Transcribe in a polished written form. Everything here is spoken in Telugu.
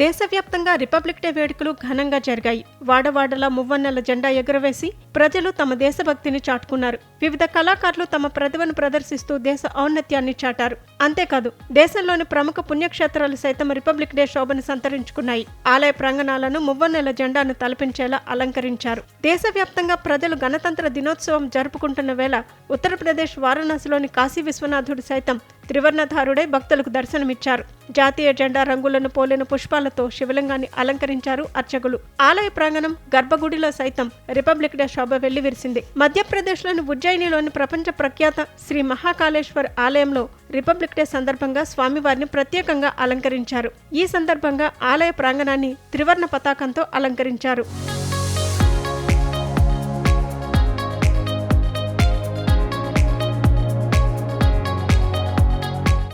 దేశవ్యాప్తంగా రిపబ్లిక్ డే వేడుకలు ఘనంగా జరిగాయి. వాడవాడలా మువ్వన్నెల జెండా ఎగురవేసి ప్రజలు తమ దేశభక్తిని చాటుకున్నారు. వివిధ కళాకారులు తమ ప్రతిభను ప్రదర్శిస్తూ దేశ ఔన్నత్యాన్ని చాటారు. అంతేకాదు, దేశంలోని ప్రముఖ పుణ్యక్షేత్రాలు సైతం రిపబ్లిక్ డే శోభను సంతరించుకున్నాయి. ఆలయ ప్రాంగణాలను మువ్వన్నెల జెండాను తలపించేలా అలంకరించారు. దేశవ్యాప్తంగా ప్రజలు గణతంత్ర దినోత్సవం జరుపుకుంటున్న వేళ ఉత్తరప్రదేశ్ వారణాసిలోని కాశీ విశ్వనాథుడు సైతం త్రివర్ణధారుడై భక్తులకు దర్శనమిచ్చారు. జాతీయ జెండా రంగులను పోలిన పుష్పాలతో శివలింగాన్ని అలంకరించారు అర్చకులు. ఆలయ ప్రాంగణం, గర్భగుడిలో సైతం రిపబ్లిక్ డే శోభ వెల్లివిరిసింది. మధ్యప్రదేశ్లోని ఉజ్జయినిలోని ప్రపంచ ప్రఖ్యాత శ్రీ మహాకాళేశ్వర్ ఆలయంలో రిపబ్లిక్ డే సందర్భంగా స్వామివారిని ప్రత్యేకంగా అలంకరించారు. ఈ సందర్భంగా ఆలయ ప్రాంగణాన్ని త్రివర్ణ పతాకంతో అలంకరించారు.